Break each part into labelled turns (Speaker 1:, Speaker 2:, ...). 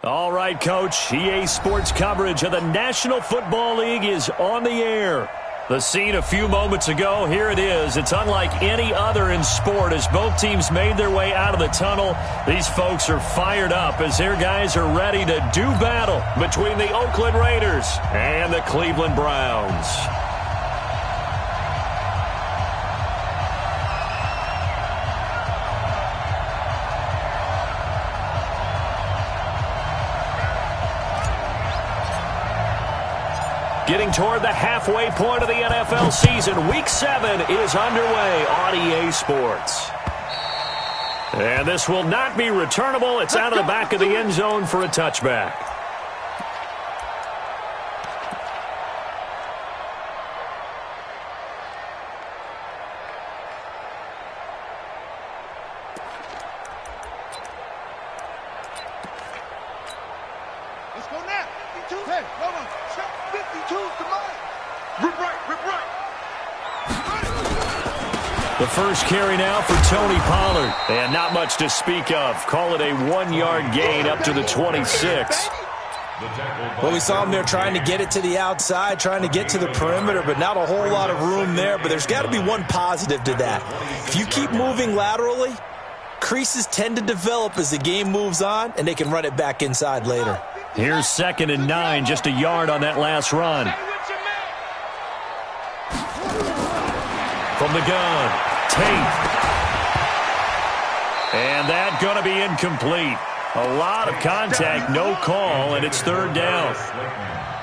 Speaker 1: All right, Coach. EA Sports coverage of the National Football League is on the air. The scene a few moments ago, here it is. It's unlike any other in sport as both teams made their way out of the tunnel. These folks are fired up as their guys are ready to do battle between the Oakland Raiders and the Cleveland Browns. Getting toward the halfway point of the NFL season, Week 7 is underway on EA Sports. And this will not be returnable. It's out of the back of the end zone for a touchback.
Speaker 2: Let's go now. 52. Hey, hold on. 52 to mine. Rip right, rip right.
Speaker 1: The first carry now for Tony Pollard. And not much to speak of. Call it a 1-yard gain up to the 26.
Speaker 3: Well, we saw him there trying to get it to the outside, trying to get to the perimeter, but not a whole lot of room there. But there's got to be one positive to that. If you keep moving laterally, creases tend to develop as the game moves on, and they can run it back inside later.
Speaker 1: Here's 2nd and 9, just a yard on that last run. From the gun, Tate. And that going to be incomplete. A lot of contact, no call, and it's 3rd down.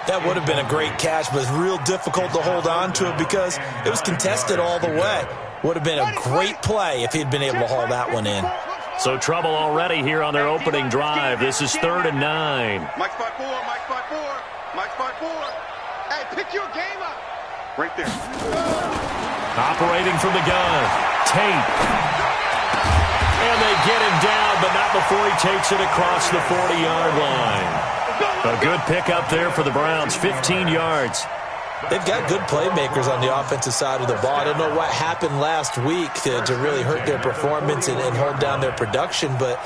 Speaker 3: That would have been a great catch, but it's real difficult to hold on to it because it was contested all the way. Would have been a great play if he'd been able to haul that one in.
Speaker 1: So trouble already here on their opening drive. This is 3rd and 9.
Speaker 2: Mike's 5-4, Mike's 5-4, Mike's 5-4. Hey, pick your game up. Right there.
Speaker 1: Operating from the gun, Tate. And they get him down, but not before he takes it across the 40-yard line. A good pickup there for the Browns, 15 yards.
Speaker 3: They've got good playmakers on the offensive side of the ball. I don't know what happened last week to really hurt their performance and hold down their production, but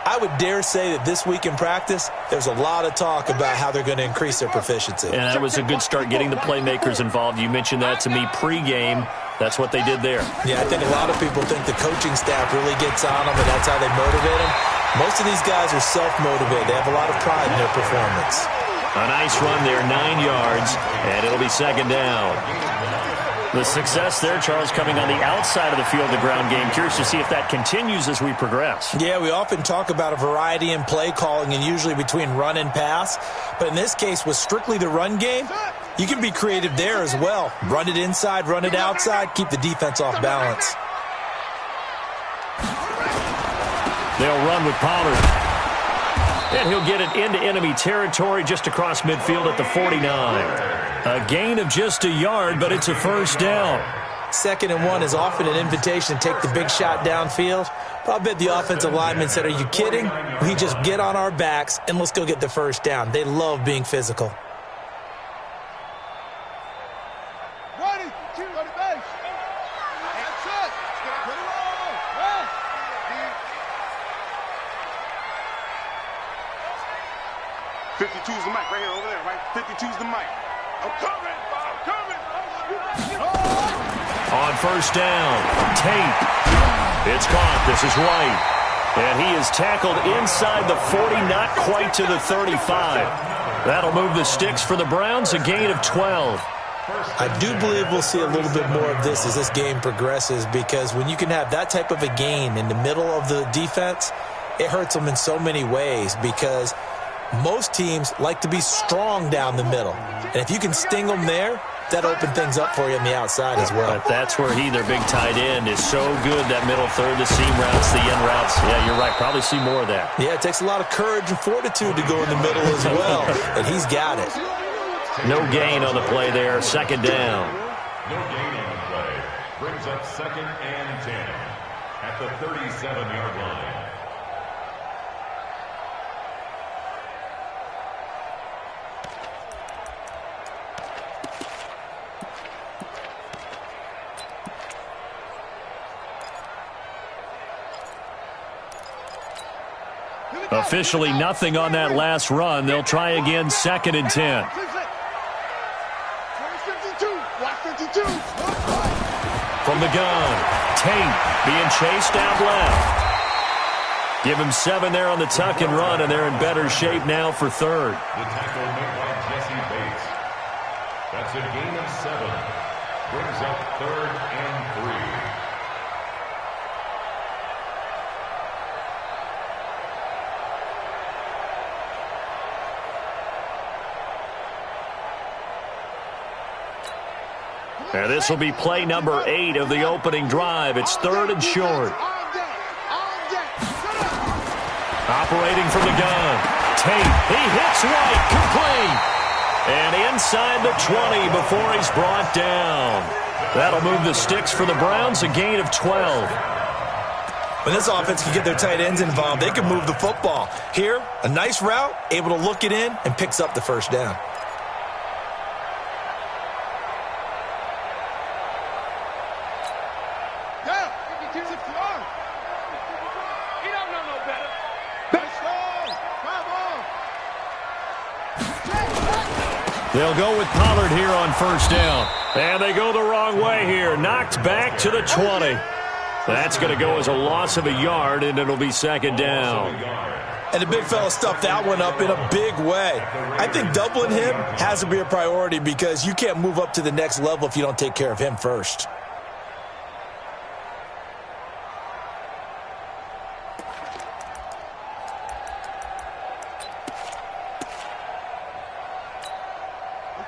Speaker 3: I would dare say that this week in practice, there's a lot of talk about how they're going to increase their proficiency.
Speaker 1: And that was a good start getting the playmakers involved. You mentioned that to me pregame. That's what they did there.
Speaker 3: Yeah, I think a lot of people think the coaching staff really gets on them, and that's how they motivate them. Most of these guys are self-motivated. They have a lot of pride in their performance.
Speaker 1: A nice run there, 9 yards, and it'll be 2nd down. The success there, Charles, coming on the outside of the field, the ground game. Curious to see if that continues as we progress.
Speaker 3: Yeah, we often talk about a variety in play calling and usually between run and pass. But in this case, with strictly the run game, you can be creative there as well. Run it inside, run it outside, keep the defense off balance.
Speaker 1: They'll run with Pollard. And he'll get it into enemy territory just across midfield at the 49. A gain of just a yard, but it's a 1st down.
Speaker 3: 2nd and 1 is often an invitation to take the big shot downfield. But I bet the offensive lineman said, are you kidding? We just get on our backs and let's go get the 1st down. They love being physical.
Speaker 2: Ready, two, ready, base. That's it. Get it on. Right. 52's the mic right here, over there, right? 52's the mic. I'm coming, I'm coming.
Speaker 1: On 1st down, Tate. It's caught. This is White. And he is tackled inside the 40, not quite to the 35. That'll move the sticks for the Browns, a gain of 12.
Speaker 3: I do believe we'll see a little bit more of this as this game progresses, because when you can have that type of a gain in the middle of the defense, it hurts them in so many ways, because most teams like to be strong down the middle. And if you can sting them there, that opens things up for you on the outside as well.
Speaker 1: But that's where their big tight end, is so good, that middle third, the seam routes, the end routes. Yeah, you're right. Probably see more of that.
Speaker 3: Yeah, it takes a lot of courage and fortitude to go in the middle as well. And he's got it.
Speaker 1: No gain on the play there. 2nd down.
Speaker 4: No gain on the play. Brings up 2nd and 10 at the 37-yard line.
Speaker 1: Officially nothing on that last run. They'll try again, 2nd and 10. From the gun, Tate being chased out left. Give him 7 there on the tuck and run, and they're in better shape now for 3rd.
Speaker 4: The tackle made by Jesse Bates. That's a gain of 7. Brings up 3rd and 3.
Speaker 1: And this will be play number 8 of the opening drive. It's 3rd and short. Operating from the gun. Tate, he hits White, complete. And inside the 20 before he's brought down. That'll move the sticks for the Browns, a gain of 12.
Speaker 3: When this offense can get their tight ends involved, they can move the football. Here, a nice route, able to look it in, and picks up the first down.
Speaker 1: They'll go with Pollard here on 1st down. And they go the wrong way here. Knocked back to the 20. That's going to go as a loss of a yard, and it'll be 2nd down.
Speaker 3: And the big fella stuffed that one up in a big way. I think doubling him has to be a priority because you can't move up to the next level if you don't take care of him first.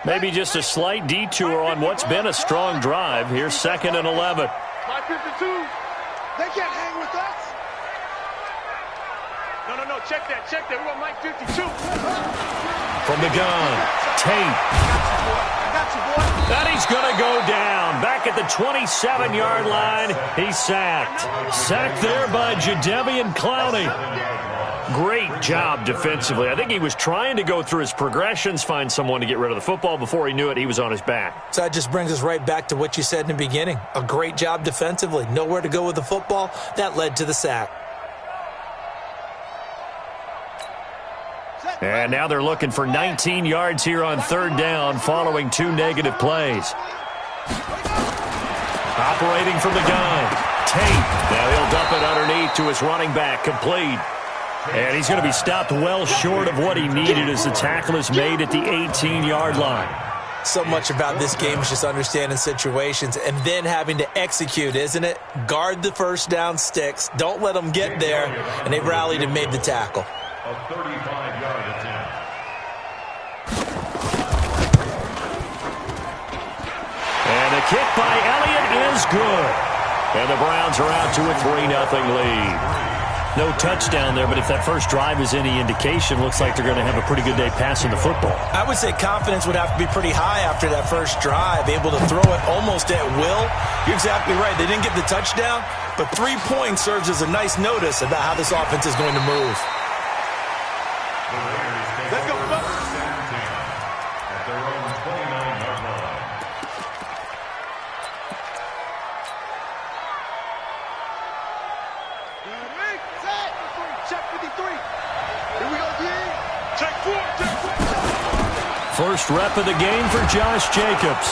Speaker 1: Maybe just a slight detour on what's been a strong drive. Here's 2nd and 11.
Speaker 2: Mike 52. They can't hang with us. No. Check that. We want Mike 52.
Speaker 1: From the gun, Tate.
Speaker 2: I got you, boy.
Speaker 1: And he's going to go down. Back at the 27-yard line, he's sacked. Sacked there by Jadeveon Clowney. Great job defensively. I think he was trying to go through his progressions, find someone to get rid of the football. Before he knew it, he was on his back.
Speaker 3: So that just brings us right back to what you said in the beginning. A great job defensively. Nowhere to go with the football. That led to the sack.
Speaker 1: And now they're looking for 19 yards here on 3rd down following 2 negative plays. Operating from the gun, Tate. Now he'll dump it underneath to his running back, complete. And he's going to be stopped well short of what he needed as the tackle is made at the 18-yard line.
Speaker 3: So much about this game is just understanding situations and then having to execute, isn't it? Guard the first down sticks. Don't let them get there. And they rallied and made the tackle.
Speaker 4: A 35-yard attempt.
Speaker 1: And the kick by Elliott is good. And the Browns are out to a 3-0 lead. No touchdown there, but if that first drive is any indication, looks like they're going to have a pretty good day passing the football.
Speaker 3: I would say confidence would have to be pretty high after that first drive, able to throw it almost at will. You're exactly right. They didn't get the touchdown, but 3 points serves as a nice notice about how this offense is going to move.
Speaker 2: Let's go, folks.
Speaker 4: At their own 29-yard line.
Speaker 2: Check 53. Here we go, D. Check 4.
Speaker 1: First rep of the game for Josh Jacobs.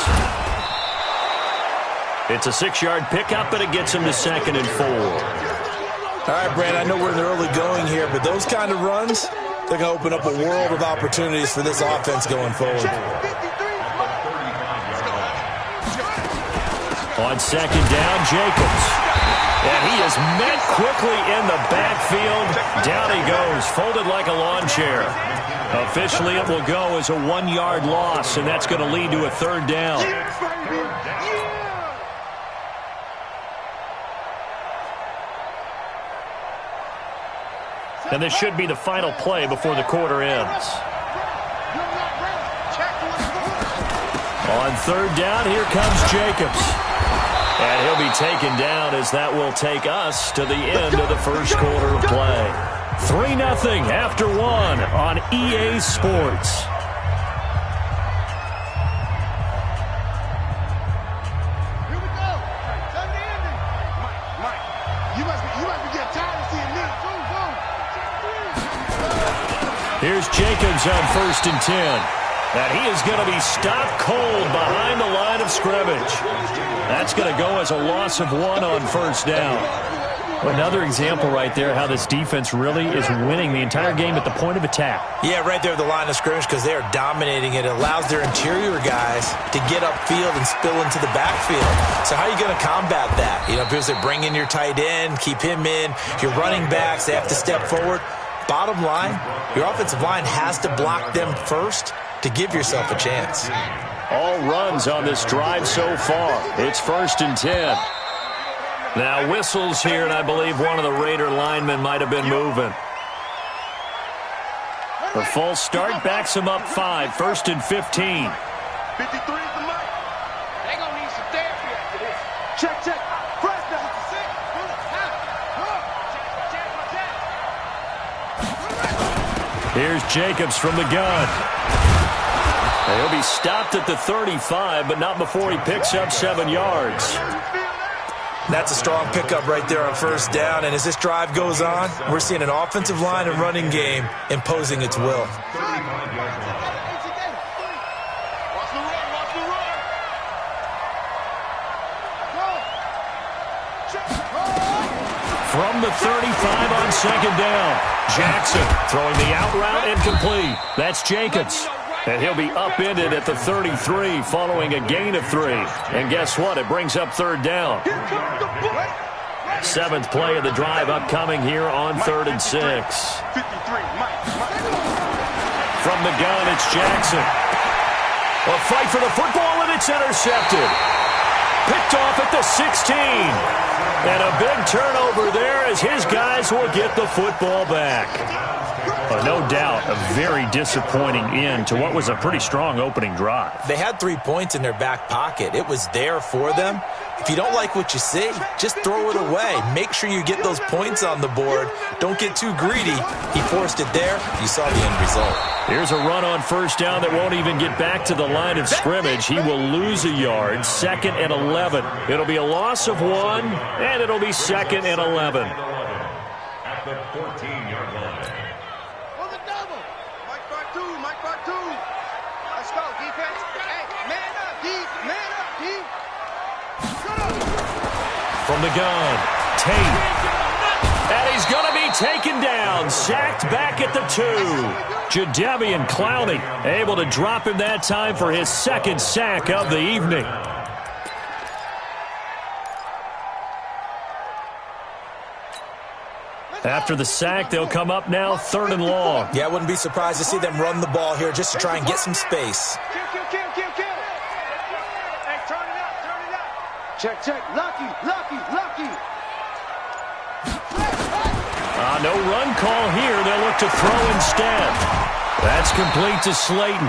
Speaker 1: It's a 6-yard pickup, but it gets him to 2nd and 4.
Speaker 3: All right, Brad, I know we're in the early going here, but those kind of runs, they're going to open up a world of opportunities for this offense going forward.
Speaker 1: On 2nd down, Jacobs. And he is met quickly in the backfield. Down he goes, folded like a lawn chair. Officially, it will go as a 1-yard loss, and that's going to lead to a 3rd down. And this should be the final play before the quarter ends. On 3rd down, here comes Jacobs. And he'll be taken down as that will take us to the end of the first quarter of play. 3-0 after 1 on EA Sports.
Speaker 2: Here we go. Sunday ending. Mike, you must be getting tired of seeing me. Boom, boom.
Speaker 1: Here's Jacobs on 1st and 10. And he is going to be stopped cold behind the line of scrimmage. That's going to go as a loss of 1 on 1st down. Another example right there how this defense really is winning the entire game at the point of attack. Yeah, right there at the line of scrimmage because they are dominating it. It allows their interior guys to get upfield and spill into the backfield. So how are you going to combat that? You know, because they bring in your tight end, keep him in. Your running backs, they have to step forward. Bottom line, your offensive line has to block them first to give yourself a chance. All runs on this drive so far. It's 1st and 10. Now whistles here, and I believe one of the Raider linemen might have been moving. The false start backs him up 5, 1st and 15.
Speaker 2: 53 is the mic. They gonna need some therapy after this. Check. Press now.
Speaker 1: Here's Jacobs from the gun. He'll be stopped at the 35, but not before he picks up 7 yards.
Speaker 3: That's a strong pickup right there on 1st down, and as this drive goes on, we're seeing an offensive line and running game imposing its will.
Speaker 1: From the 35 on 2nd down, Jackson throwing the out route incomplete. That's Jacobs. And he'll be upended at the 33 following a gain of 3. And guess what? It brings up 3rd down. 7th play of the drive upcoming here on 3rd and 6. From the gun, it's Jackson. A fight for the football, and it's intercepted. Picked off at the 16. And a big turnover there as his guys will get the football back. No doubt a very disappointing end to what was a pretty strong opening drive.
Speaker 3: They had 3 points in their back pocket. It was there for them. If you don't like what you see, just throw it away. Make sure you get those points on the board. Don't get too greedy. He forced it there. You saw the end result.
Speaker 1: Here's a run on 1st down that won't even get back to the line of scrimmage. He will lose a yard. 2nd and 11. It'll be a loss of 1, and it'll be 2nd and 11.
Speaker 4: At the 14-yard line.
Speaker 2: On the double. Mike Bartu. Let's go, defense. Hey, man up, D. Man up, D.
Speaker 1: From the gun, Tate. And he's going to be taken down. Sacked back at the 2. Jadeveon Clowney able to drop him that time for his 2nd sack of the evening. After the sack, they'll come up now 3rd and long.
Speaker 3: Yeah, I wouldn't be surprised to see them run the ball here just to try and get some space.
Speaker 2: Kill. Hey, turn it up. Check. Lucky.
Speaker 1: No run call here. They'll look to throw instead. That's complete to Slayton.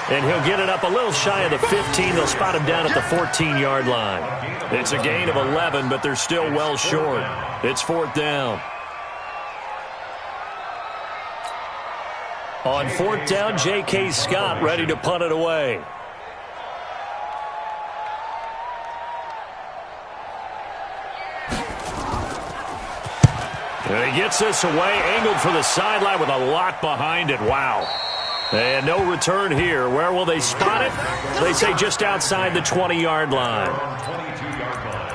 Speaker 1: And he'll get it up a little shy of the 15. They'll spot him down at the 14-yard line. It's a gain of 11, but they're still well short. It's 4th down. On 4th down, J.K. Scott ready to punt it away. And he gets this away, angled for the sideline with a lot behind it. Wow. And no return here. Where will they spot it? They say just outside the 20-yard line.
Speaker 4: 22-yard line.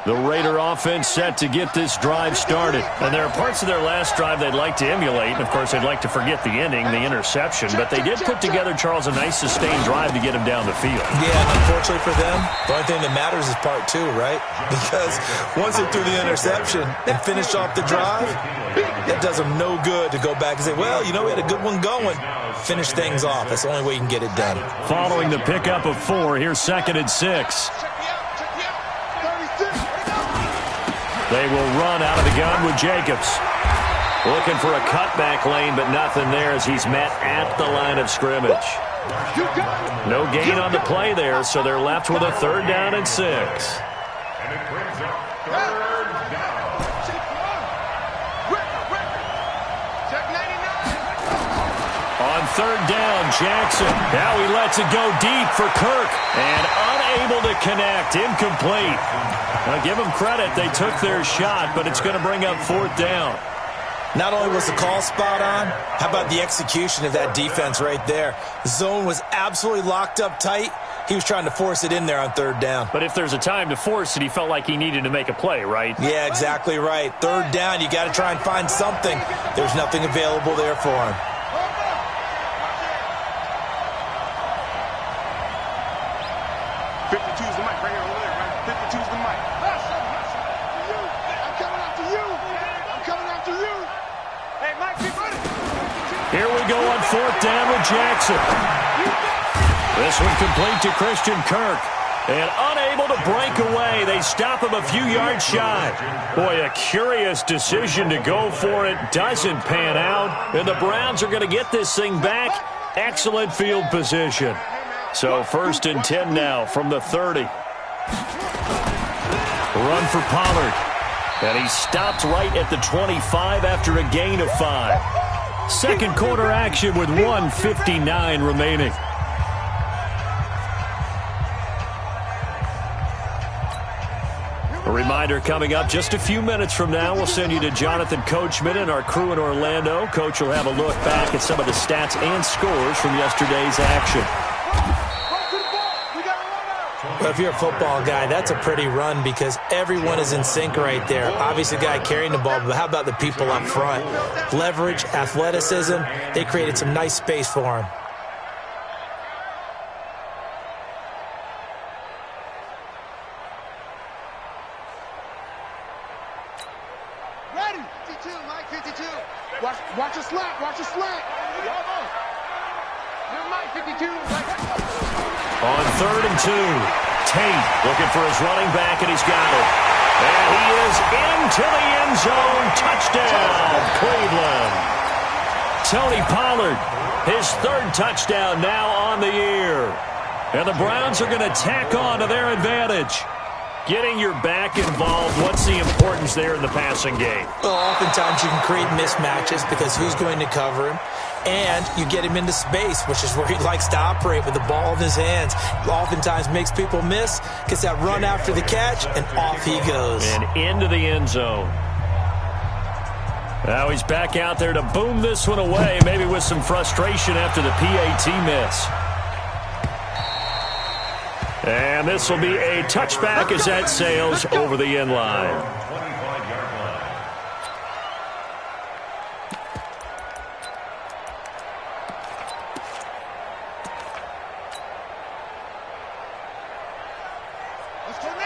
Speaker 1: The Raider offense set to get this drive started. And there are parts of their last drive they'd like to emulate. And, of course, they'd like to forget the ending, the interception. But they did put together, Charles, a nice sustained drive to get him down the field.
Speaker 3: Yeah, and unfortunately for them, the only thing that matters is part 2, right? Because once they threw the interception and finished off the drive, that does them no good to go back and say, well, you know, we had a good one going. Finish things off. That's the only way you can get it done.
Speaker 1: Following the pickup of 4, here's 2nd and 6. They will run out of the gun with Jacobs. Looking for a cutback lane, but nothing there as he's met at the line of scrimmage. No gain on the play there, so they're left with a 3rd down and 6.
Speaker 4: And it brings up 3rd down.
Speaker 1: On on third down, Jackson. Now he lets it go deep for Kirk. And unable to connect. Incomplete. Now give them credit. They took their shot, but it's going to bring up fourth down.
Speaker 3: Not only was the call spot on, how about the execution of that defense right there? The zone was absolutely locked up tight. He was trying to force it in there on third down.
Speaker 1: But if there's a time to force it, he felt like he needed to make a play, right?
Speaker 3: Yeah, exactly right. Third down, you got to try and find something. There's nothing available there for him.
Speaker 1: Here we go on fourth down with Jackson. This one complete to Christian Kirk. And unable to break away. They stop him a few yards shy. Boy, a curious decision to go for it. Doesn't pan out. And the Browns are going to get this thing back. Excellent field position. So first and 10 now from the 30. Run for Pollard. And he stopped right at the 25 after a gain of 5. Second quarter action with 1:59 remaining. A reminder coming up just a few minutes from now, we'll send you to Jonathan Coachman and our crew in Orlando. Coach will have a look back at some of the stats and scores from yesterday's action.
Speaker 3: Well, if you're a football guy, that's a pretty run because everyone is in sync right there. Obviously, the guy carrying the ball, but how about the people up front? Leverage, athleticism, they created some nice space for him.
Speaker 2: Ready? 52, Mike, 52. Watch your slant, watch your slant. You're Mike, 52.
Speaker 1: On third and 2, Tate looking for his running back, and he's got it. And he is into the end zone. Touchdown, Cleveland. Tony Pollard, his third touchdown now on the year. And the Browns are going to tack on to their advantage. Getting your back involved, what's the importance there in the passing game?
Speaker 3: Well, oftentimes you can create mismatches because who's going to cover him? And you get him into space, which is where he likes to operate with the ball in his hands. Oftentimes makes people miss, gets that run after the catch, and off he goes.
Speaker 1: And into the end zone. Now he's back out there to boom this one away, maybe with some frustration after the PAT miss. And this will be a touchback as that sails over the end line.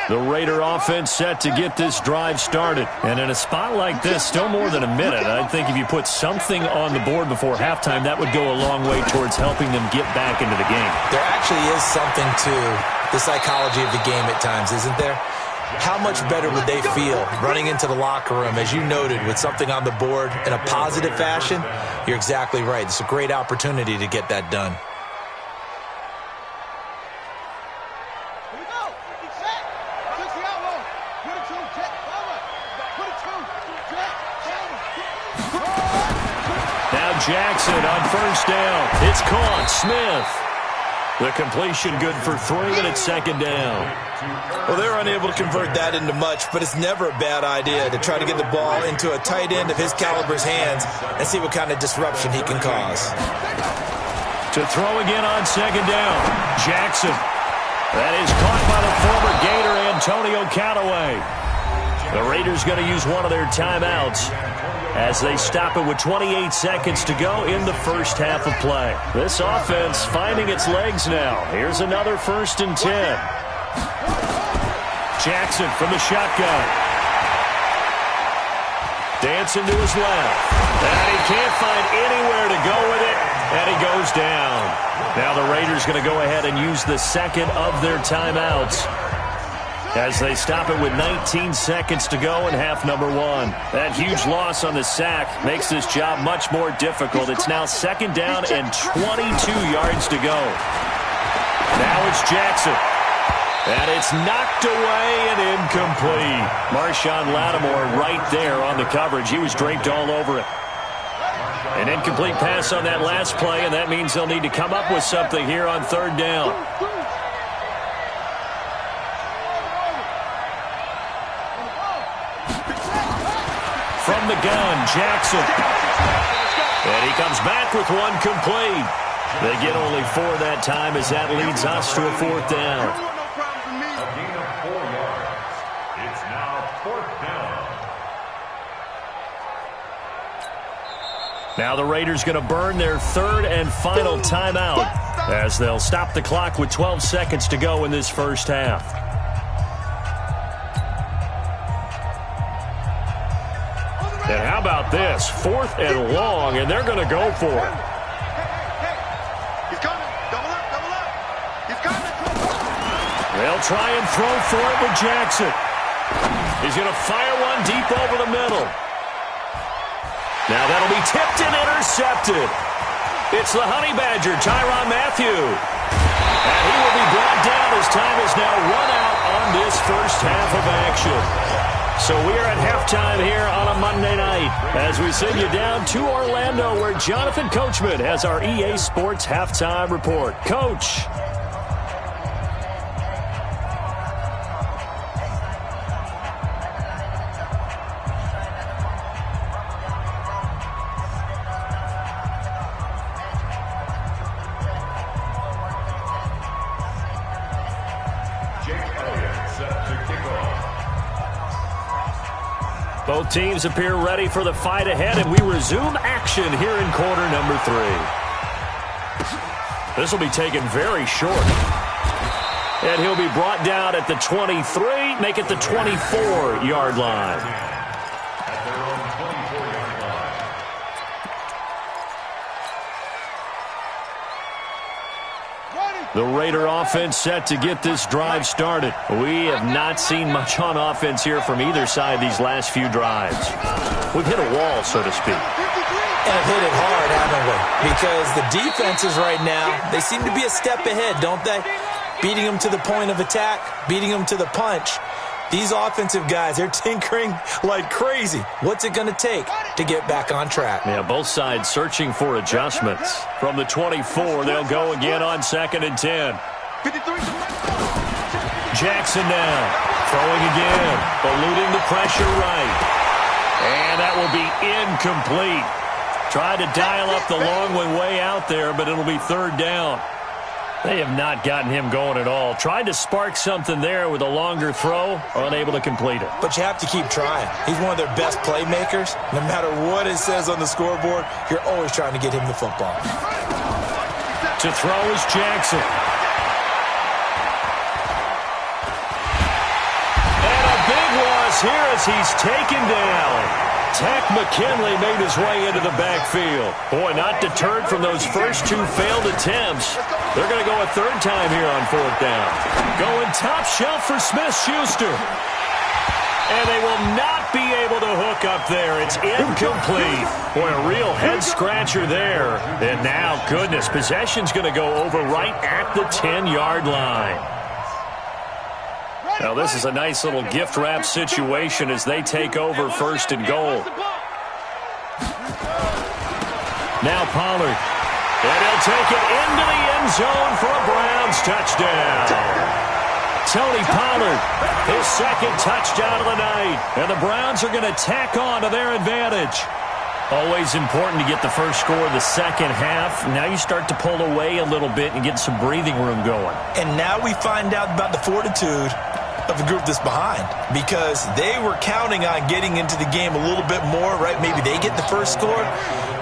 Speaker 1: The Raider offense set to get this drive started. And in a spot like this, still more than a minute, I think if you put something on the board before halftime, that would go a long way towards helping them get back into the game.
Speaker 3: There actually is something to the psychology of the game at times, isn't there? How much better would they feel running into the locker room, as you noted, with something on the board in a positive fashion? You're exactly right. It's a great opportunity to get that done.
Speaker 1: Jackson on first down. It's caught. Smith. The completion good for 3, and it's second down.
Speaker 3: Well, they're unable to convert that into much, but it's never a bad idea to try to get the ball into a tight end of his caliber's hands and see what kind of disruption he can cause.
Speaker 1: To throw again on second down. Jackson. That is caught by the former Gator, Antonio Callaway. The Raiders going to use one of their timeouts as they stop it with 28 seconds to go in the first half of play. This offense finding its legs now. Here's another first and 10. Jackson from the shotgun. Dancing to his left. And he can't find anywhere to go with it, and he goes down. Now the Raiders going to go ahead and use the second of their timeouts as they stop it with 19 seconds to go in half number 1. That huge loss on the sack makes this job much more difficult. It's now second down and 22 yards to go. Now it's Jackson. And it's knocked away and incomplete. Marshawn Lattimore right there on the coverage. He was draped all over it. An incomplete pass on that last play, and that means they'll need to come up with something here on third down. From the gun, Jackson. And he comes back with one complete. They get only 4 that time as that leads us to a fourth down.
Speaker 4: A gain of 4 yards. It's now fourth down.
Speaker 1: Now the Raiders going to burn their third and final timeout as they'll stop the clock with 12 seconds to go in this first half. And how about this? 4th and long, and they're going to go for it.
Speaker 2: He's coming. Double up, double up. He's coming.
Speaker 1: They'll try and throw for it with Jackson. He's going to fire one deep over the middle. Now that'll be tipped and intercepted. It's the Honey Badger, Tyrann Mathieu. And he will be brought down as time is now run out on this first half of action. So we are at halftime here on a Monday night as we send you down to Orlando where Jonathan Coachman has our EA Sports Halftime Report. Coach. Both teams appear ready for the fight ahead, and we resume action here in quarter number 3. This will be taken very short. And he'll be brought down at the 23, make it the 24-yard line.
Speaker 4: At their own 24-yard line.
Speaker 1: The Raider offense set to get this drive started. We have not seen much on offense here from either side these last few drives. We've hit a wall, so to speak.
Speaker 3: And have hit it hard, haven't we? Because the defenses right now, they seem to be a step ahead, don't they? Beating them to the point of attack, beating them to the punch. These offensive guys, they're tinkering like crazy. What's it going to take to get back on track?
Speaker 1: Yeah, both sides searching for adjustments. From the 24, they'll go again on 2nd and 10. Jackson now, throwing again, eluding the pressure right. And that will be incomplete. Tried to dial up the long way out there, but it'll be 3rd down. They have not gotten him going at all. Tried to spark something there with a longer throw, unable to complete it.
Speaker 3: But you have to keep trying. He's one of their best playmakers. No matter what it says on the scoreboard, you're always trying to get him the football.
Speaker 1: To throw is Jackson. And a big loss here as he's taken down. Takk McKinley made his way into the backfield. Boy, not deterred from those first 2 failed attempts. They're going to go a 3rd time here on 4th down. Going top shelf for Smith-Schuster. And they will not be able to hook up there. It's incomplete. Boy, a real head-scratcher there. And now, goodness, possession's going to go over right at the 10-yard line. Now, this is a nice little gift-wrap situation as they take over 1st and goal. Now Pollard. And he'll take it into the end zone for a Browns touchdown. Tony Pollard, his 2nd touchdown of the night. And the Browns are going to tack on to their advantage. Always important to get the first score of the second half. Now you start to pull away a little bit and get some breathing room going.
Speaker 3: And now we find out about the fortitude of the group that's behind, because they were counting on getting into the game a little bit more, right? Maybe they get the first score.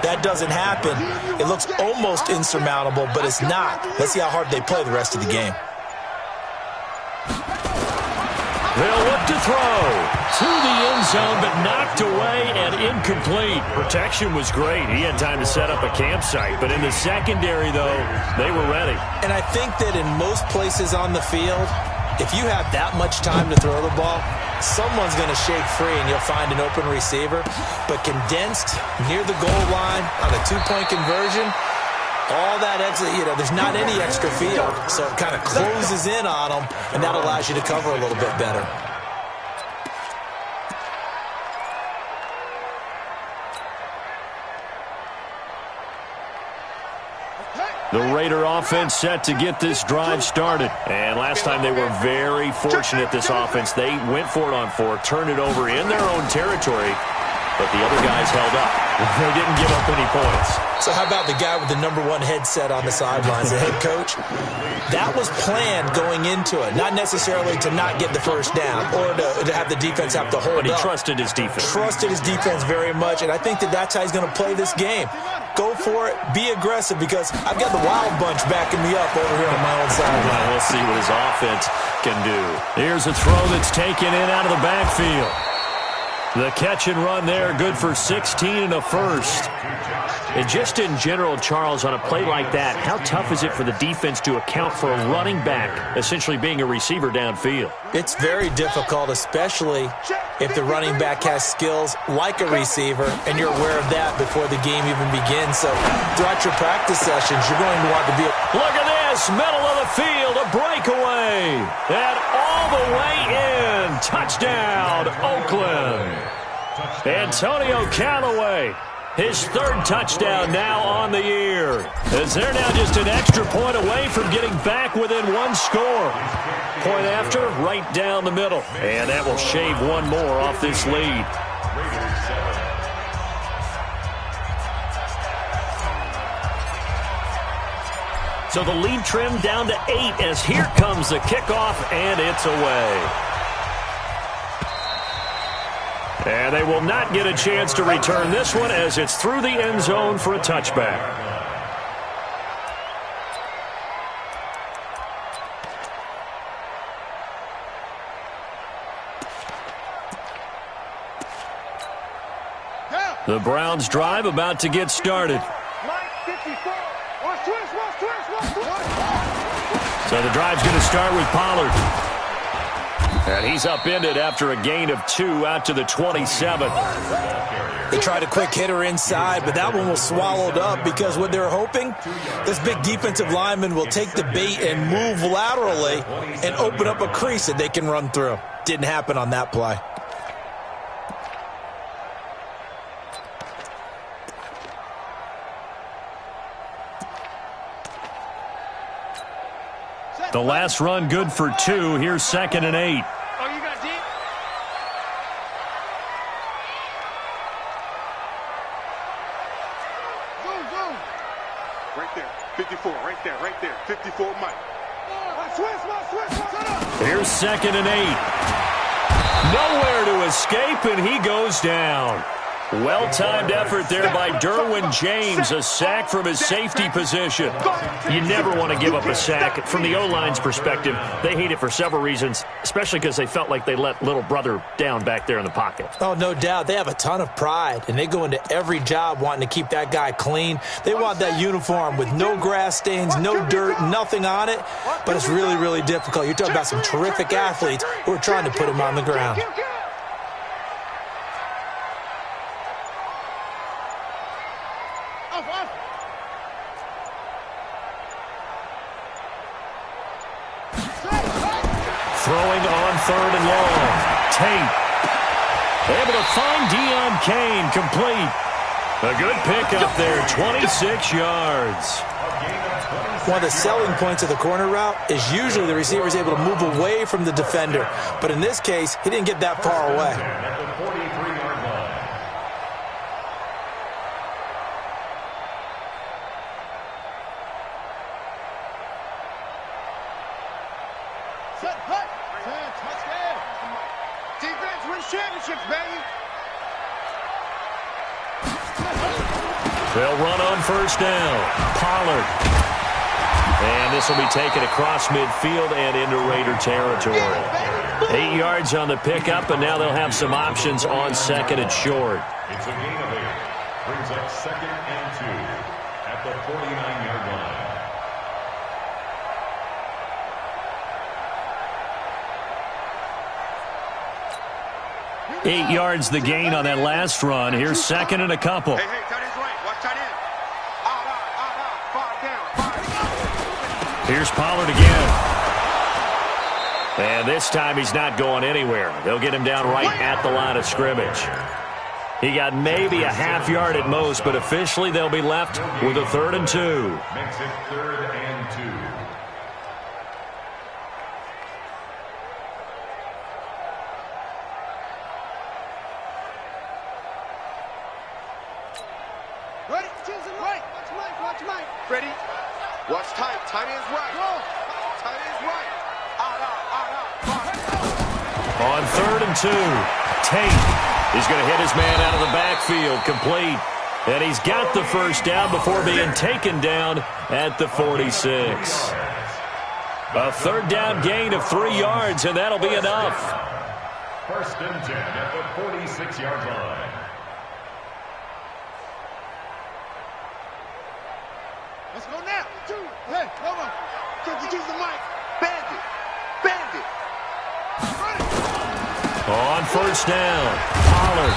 Speaker 3: That doesn't happen. It looks almost insurmountable, but it's not. Let's see how hard they play the rest of the game.
Speaker 1: They'll look to throw to the end zone, but knocked away and incomplete. Protection was great. He had time to set up a campsite, but in the secondary, though, they were ready.
Speaker 3: And I think that in most places on the field, if you have that much time to throw the ball, someone's going to shake free and you'll find an open receiver. But condensed near the goal line on a 2-point conversion, all that extra, there's not any extra field. So it kind of closes in on them, and that allows you to cover a little bit better.
Speaker 1: The Raider offense set to get this drive started. And last time they were very fortunate, this offense. They went for it on 4, turned it over in their own territory, but the other guys held up. They didn't give up any points.
Speaker 3: So how about the guy with the #1 headset on the sidelines, the head coach? That was planned going into it, not necessarily to not get the first down or to have the defense have to hold up.
Speaker 1: But he trusted his defense.
Speaker 3: Trusted his defense very much, and I think that's how he's going to play this game. Go for it. Be aggressive, because I've got the Wild Bunch backing me up over here on my own sideline.
Speaker 1: Well, we'll see what his offense can do. Here's a throw that's taken in out of the backfield. The catch and run there, good for 16 and a first. And just in general, Charles, on a play like that, how tough is it for the defense to account for a running back essentially being a receiver downfield?
Speaker 3: It's very difficult, especially if the running back has skills like a receiver, and you're aware of that before the game even begins. So throughout your practice sessions, you're going to want to be...
Speaker 1: Look at this, middle of the field, a breakaway, and all the way in. Touchdown, Oakland. Antonio Callaway, his 3rd touchdown now on the year, as they're now just an extra point away from getting back within 1 score. Point after, right down the middle, and that will shave 1 more off this lead. So the lead trimmed down to 8 as here comes the kickoff, and it's away. And they will not get a chance to return this one as it's through the end zone for a touchback. The Browns drive about to get started. So the drive's going to start with Pollard. And he's upended after a gain of 2 out to the 27.
Speaker 3: They tried a quick hitter inside, but that one was swallowed up because what they're hoping, this big defensive lineman will take the bait and move laterally and open up a crease that they can run through. Didn't happen on that play.
Speaker 1: The last run good for 2. Here's 2nd and 8.
Speaker 2: Oh, you got deep? Zoom, zoom. Right there. 54, right there. 54, Mike. Switch.
Speaker 1: Here's 2nd and 8. Nowhere to escape, and he goes down. Well-timed effort there by Derwin James, a sack from his safety position. You never want to give up a sack. From the O-line's perspective, they hate it for several reasons, especially because they felt like they let little brother down back there in the pocket.
Speaker 3: Oh, no doubt. They have a ton of pride, and they go into every job wanting to keep that guy clean. They want that uniform with no grass stains, no dirt, nothing on it, but it's really, really difficult. You're talking about some terrific athletes who are trying to put him on the ground.
Speaker 1: Throwing on 3rd and long. Tate able to find Deon Cain, complete. A good pickup there, 26 yards.
Speaker 3: One of the selling points of the corner route is usually the receiver is able to move away from the defender. But in this case, he didn't get that far away.
Speaker 4: At the 43-yard line.
Speaker 2: Set, hut. Touchdown. Defense wins championships, baby.
Speaker 1: They'll run on 1st down. Pollard. And this will be taken across midfield and into Raider territory. 8 yards on the pickup, and now they'll have some options on 2nd and short.
Speaker 4: It's a gain of 8. Brings up 2nd and 2 at the 49-yard line.
Speaker 1: 8 yards the gain on that last run. Here's 2nd and a couple.
Speaker 2: Hey, tight end's right. Watch tight end. Far down.
Speaker 1: Here's Pollard again. And this time he's not going anywhere. They'll get him down right at the line of scrimmage. He got maybe a half yard at most, but officially they'll be left with a 3rd and 2.
Speaker 4: Makes it 3rd and 2.
Speaker 2: Ready? Right. Watch Mike. Ready? Watch tight. Tight ends right. Go. Tight ends right. Out.
Speaker 1: On 3rd and 2, Tate is going to hit his man out of the backfield, complete. And he's got the first down before being taken down at the 46. A 3rd down gain of 3 yards, and that'll be enough.
Speaker 4: 1st and 10 at the 46-yard line.
Speaker 2: Let's go now. 2. Hey, come on. Use the mic. Bandit.
Speaker 1: On 1st down, Pollard.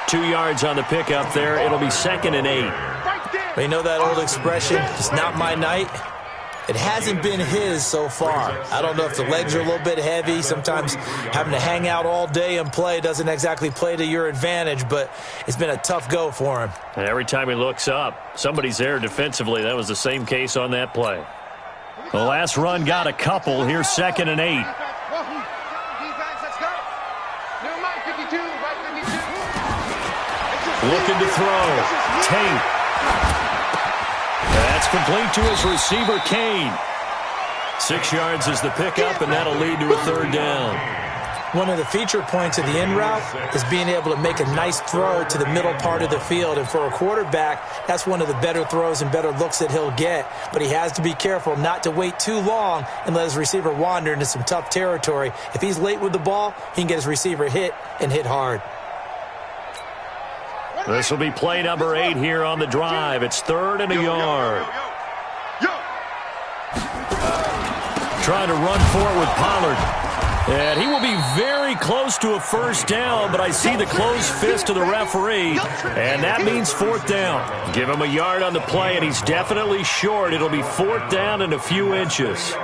Speaker 1: 2 yards on the pickup there. It'll be 2nd and 8.
Speaker 2: Right there.
Speaker 3: You know that old expression, it's not my night? It hasn't been his so far. I don't know if the legs are a little bit heavy. Sometimes having to hang out all day and play doesn't exactly play to your advantage, but it's been a tough go for him.
Speaker 1: And every time he looks up, somebody's there defensively. That was the same case on that play. The last run got a couple. Here's 2nd and 8. Looking to throw. Tate. That's complete to his receiver, Kane. 6 yards is the pickup, and that'll lead to a 3rd down.
Speaker 3: One of the feature points of the in route is being able to make a nice throw to the middle part of the field. And for a quarterback, that's one of the better throws and better looks that he'll get. But he has to be careful not to wait too long and let his receiver wander into some tough territory. If he's late with the ball, he can get his receiver hit and hit hard.
Speaker 1: This will be play number 8 here on the drive. It's 3rd and a yard. Trying to run for it with Pollard. And he will be very close to a first down, but I see the closed fist of the referee, and that means 4th down. Give him a yard on the play, and he's definitely short. It'll be 4th down and a few inches.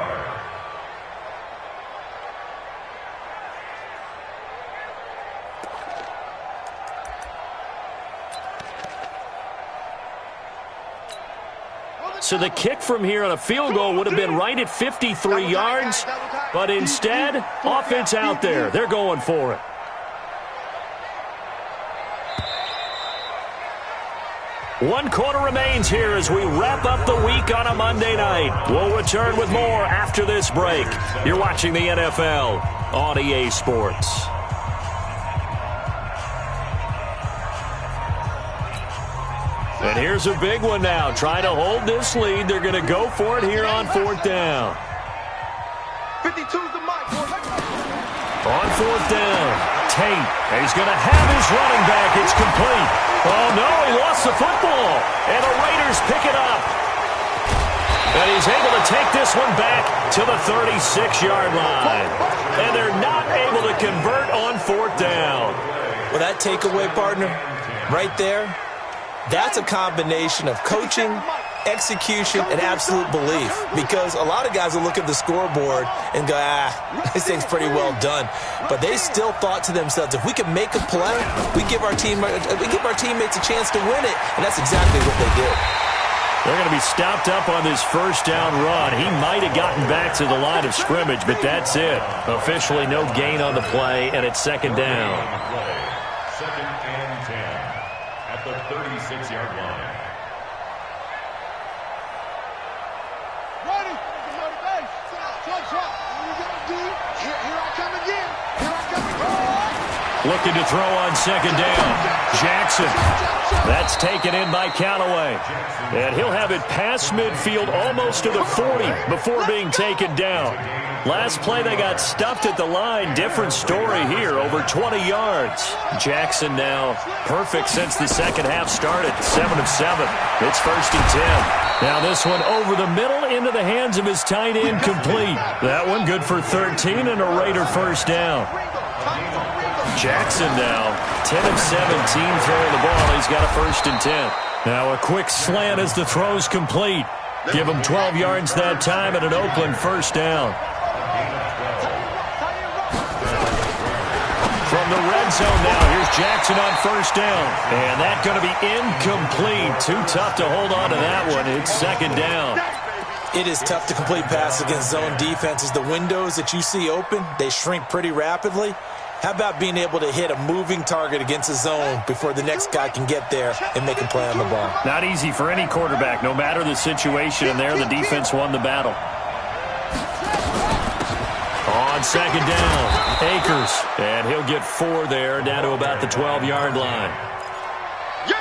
Speaker 1: So the kick from here on a field goal would have been right at 53 yards, but instead, offense out there. They're going for it. One quarter remains here as we wrap up the week on a Monday night. We'll return with more after this break. You're watching the NFL on EA Sports. And here's a big one now. Trying to hold this lead. They're going to go for it here on 4th down.
Speaker 2: 52's the mic.
Speaker 1: On 4th down, Tate. And he's going to have his running back. It's complete. Oh, no, he lost the football. And the Raiders pick it up. And he's able to take this one back to the 36-yard line. And they're not able to convert on 4th down.
Speaker 3: Well, that takeaway, partner, right there, that's a combination of coaching, execution, and absolute belief. Because a lot of guys will look at the scoreboard and go, this thing's pretty well done. But they still thought to themselves, if we can make a play, we give our teammates a chance to win it. And that's exactly what they did.
Speaker 1: They're going to be stopped up on this first down run. He might have gotten back to the line of scrimmage, but that's it. Officially no gain on the play, and it's 2nd down.
Speaker 4: 2nd and 10 at the 36-yard line.
Speaker 2: Ready? Here I come again.
Speaker 1: Looking to throw on 2nd down. Jackson. That's taken in by Callaway. And he'll have it past midfield almost to the 40 before being taken down. Last play they got stuffed at the line. Different story here, over 20 yards. Jackson now perfect since the second half started. 7 of 7. It's 1st and 10. Now this one over the middle into the hands of his tight end, complete. That one good for 13 and a Raider first down. Jackson now 10 of 17 throwing the ball. He's got a 1st and 10. Now a quick slant as the throw's complete. Give him 12 yards that time and an Oakland first down. From from the red zone now. Here's Jackson on first down. And that's going to be incomplete. Too tough to hold on to that one. It's second down.
Speaker 3: It is tough to complete passes against zone defenses. The windows that you see open, they shrink pretty rapidly. How about being able to hit a moving target against a zone before the next guy can get there and make a play on the ball?
Speaker 1: Not easy for any quarterback, no matter the situation. And there, the defense won the battle. On second down, Akers. And he'll get 4 there, down to about the 12-yard line.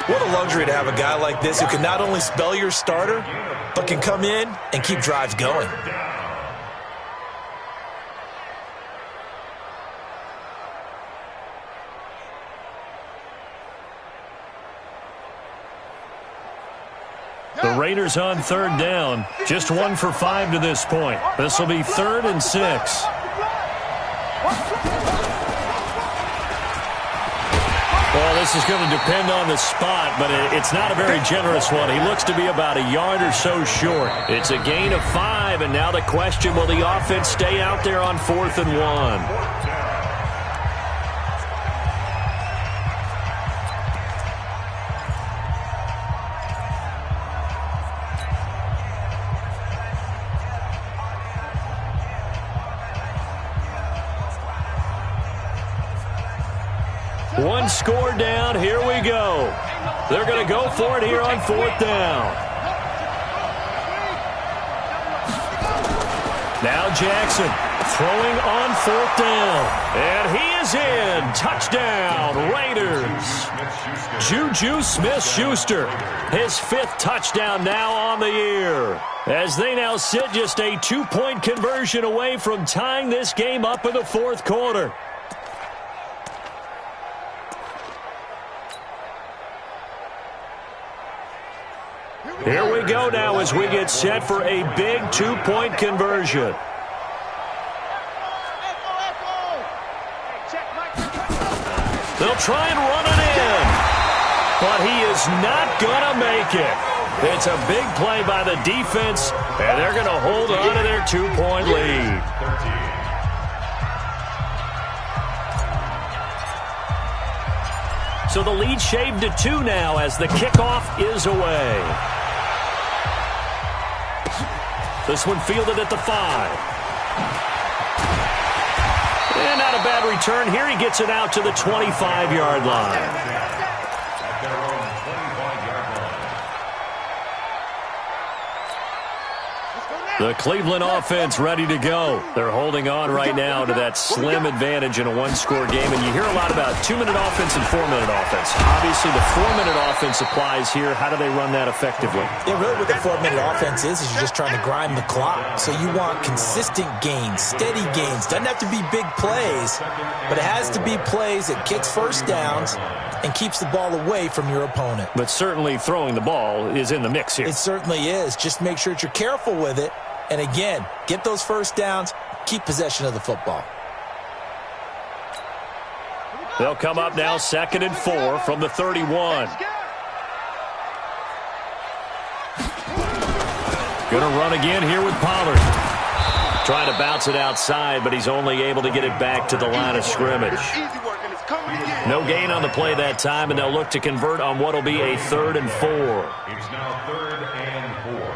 Speaker 3: What a luxury to have a guy like this who can not only spell your starter, but can come in and keep drives going.
Speaker 1: The Raiders on third down. Just 1 for 5 to this point. This will be 3rd and 6. Well, this is going to depend on the spot, but it's not a very generous one. He looks to be about a yard or so short. It's a gain of 5, and now the question, will the offense stay out there on 4th and 1? One score down. Here we go. They're going to go for it here on 4th down. Now Jackson throwing on 4th down. And he is in. Touchdown, Raiders. Juju Smith-Schuster, his 5th touchdown now on the year, as they now sit just a 2-point conversion away from tying this game up in the 4th quarter. Here we go now as we get set for a big 2-point conversion. They'll try and run it in, but he is not going to make it. It's a big play by the defense, and they're going to hold on to their 2-point lead. So the lead shaved to 2 now as the kickoff is away. This one fielded at the 5. And not a bad return. Here he gets it out to the 25-yard line. The Cleveland offense ready to go. They're holding on right now to that slim advantage in a 1-score game. And you hear a lot about 2-minute offense and 4-minute offense. Obviously, the 4-minute offense applies here. How do they run that effectively?
Speaker 3: Yeah, really what the 4-minute offense is you're just trying to grind the clock. So you want consistent gains, steady gains. Doesn't have to be big plays, but it has to be plays that gets first downs and keeps the ball away from your opponent.
Speaker 1: But certainly throwing the ball is in the mix here.
Speaker 3: It certainly is. Just make sure that you're careful with it. And again, get those first downs, keep possession of the football.
Speaker 1: They'll come up now 2nd and 4 from the 31. Going to run again here with Pollard. Trying to bounce it outside, but he's only able to get it back to the line of scrimmage. No gain on the play that time, and they'll look to convert on what will be a 3rd and 4.
Speaker 4: It's now 3rd and 4.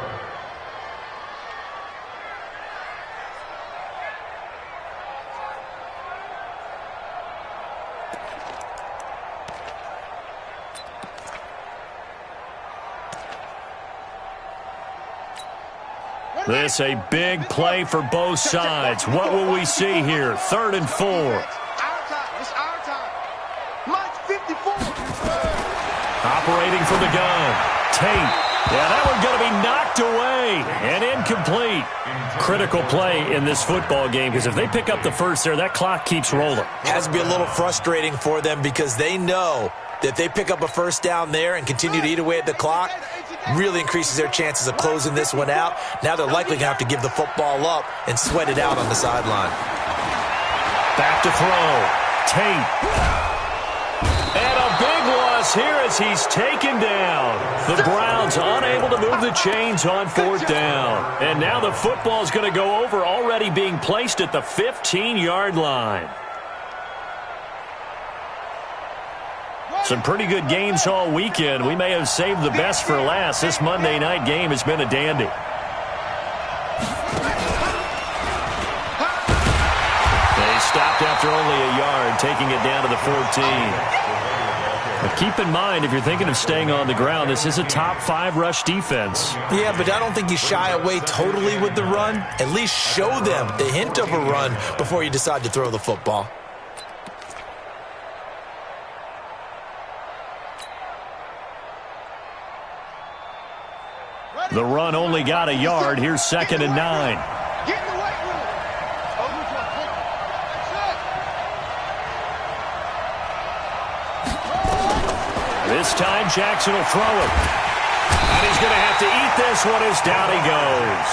Speaker 1: This a big play for both sides. What will we see here? 3rd and 4.
Speaker 2: It's our time. March 54.
Speaker 1: Operating from the gun. Tate. Yeah, that one's going to be knocked away and incomplete. Critical play in this football game, because if they pick up the first there, that clock keeps rolling.
Speaker 3: Has to be a little frustrating for them because they know that if they pick up a first down there and continue to eat away at the clock, really increases their chances of closing this one out. Now they're likely going to have to give the football up and sweat it out on the sideline.
Speaker 1: Back to throw. Tate. And a big loss here as he's taken down. The Browns unable to move the chains on 4th down. And now the football is going to go over, already being placed at the 15-yard line. Some pretty good games all weekend. We may have saved the best for last. This Monday night game has been a dandy. They stopped after only a yard, taking it down to the 14. But keep in mind, if you're thinking of staying on the ground, this is a top 5 rush defense.
Speaker 3: Yeah, but I don't think you shy away totally with the run. At least show them the hint of a run before you decide to throw the football.
Speaker 1: The run only got a yard. Here's 2nd and 9. This time, Jackson will throw it. And he's going to have to eat this one as down he goes.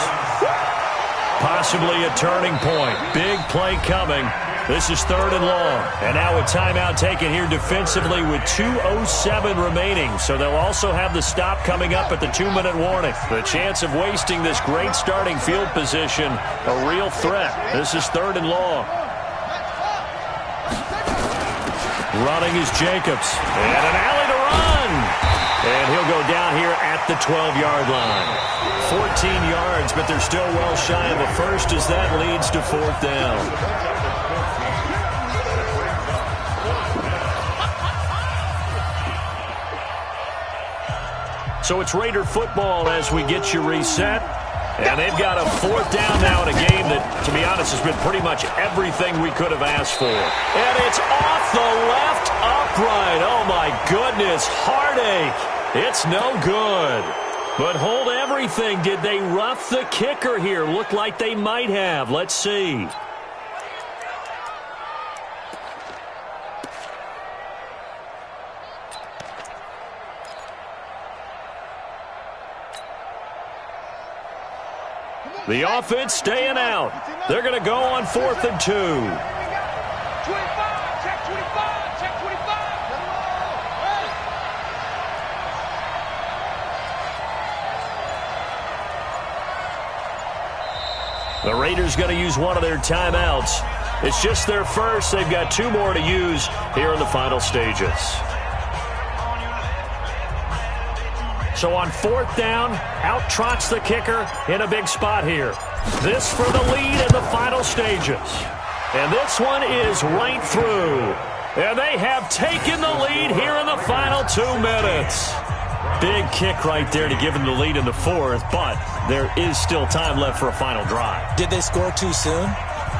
Speaker 1: Possibly a turning point. Big play coming. This is 3rd and long. And now a timeout taken here defensively with 2:07 remaining. So they'll also have the stop coming up at the 2-minute warning. The chance of wasting this great starting field position, a real threat. This is 3rd and long. Running is Jacobs. And an alley to run. And he'll go down here at the 12-yard line. 14 yards, but they're still well shy of a first as that leads to 4th down. So it's Raider football as we get you reset. And they've got a 4th down now in a game that, to be honest, has been pretty much everything we could have asked for. And it's off the left upright. Oh, my goodness. Heartache. It's no good. But hold everything. Did they rough the kicker here? Looked like they might have. Let's see. The offense staying out. They're going to go on 4th and 2.
Speaker 2: 25, check 25, check 25.
Speaker 1: The Raiders going to use one of their timeouts. It's just their first. They've got 2 more to use here in the final stages. So on 4th down, out trots the kicker in a big spot here. This for the lead in the final stages. And this one is right through. And they have taken the lead here in the final 2 minutes. Big kick right there to give them the lead in the 4th, but there is still time left for a final drive.
Speaker 3: Did they score too soon?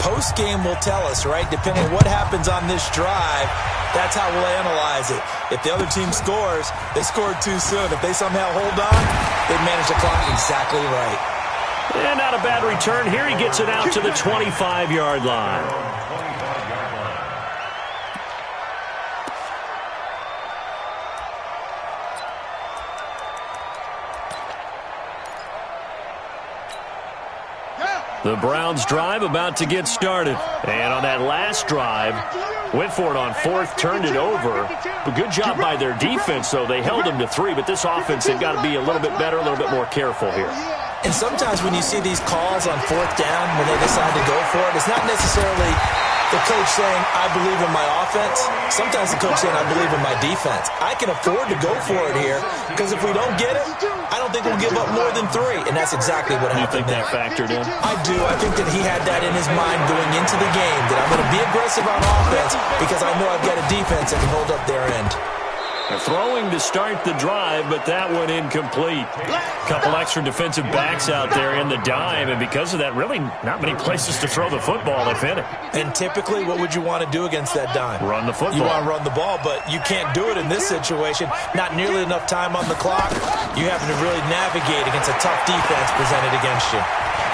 Speaker 3: Post-game will tell us, right? Depending on what happens on this drive, that's how we'll analyze it. If the other team scores, they scored too soon. If they somehow hold on, they manage the clock exactly right.
Speaker 1: And not a bad return here. He gets it out to the 25-yard line. The Browns drive about to get started. And on that last drive, went for it on 4th, turned it over. But good job by their defense, though. They held them to 3, but this offense, they've got to be a little bit better, a little bit more careful here.
Speaker 3: And sometimes when you see these calls on 4th down, when they decide to go for it, it's not necessarily the coach saying, I believe in my offense. Sometimes the coach saying, I believe in my defense. I can afford to go for it here because if we don't get it, I don't think we'll give up more than 3. And that's exactly what happened there.
Speaker 1: You think that factored in?
Speaker 3: I do. I think that he had that in his mind going into the game, that I'm going to be aggressive on offense because I know I've got a defense that can hold up their end.
Speaker 1: They're throwing to start the drive, but that one incomplete. Couple extra defensive backs out there in the dime, and because of that, really not many places to throw the football, if any.
Speaker 3: And typically, what would you want to do against that dime?
Speaker 1: Run the football.
Speaker 3: You want to run the ball, but you can't do it in this situation. Not nearly enough time on the clock. You have to really navigate against a tough defense presented against you.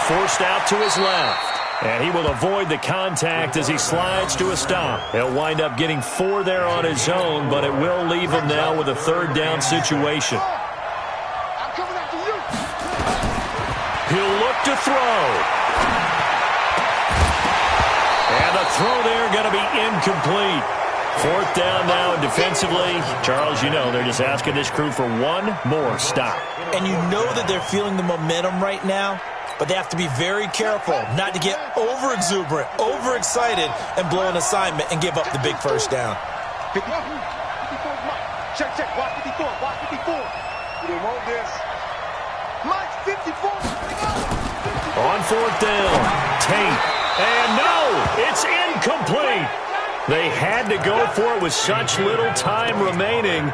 Speaker 1: Forced out to his left. And he will avoid the contact as he slides to a stop. He'll wind up getting 4 there on his own, but it will leave him now with a 3rd down situation. He'll look to throw. And the throw there going to be incomplete. 4th down now, and defensively, Charles, you know, they're just asking this crew for one more stop.
Speaker 3: And you know that they're feeling the momentum right now. But they have to be very careful not to get over-exuberant, over-excited, and blow an assignment and give up the big first down.
Speaker 2: 54 is mine. Check, check. Watch 54. Watch 54. You didn't want this. Mike's 54.
Speaker 1: On fourth down, Tate. And no, it's incomplete. They had to go for it with such little time remaining.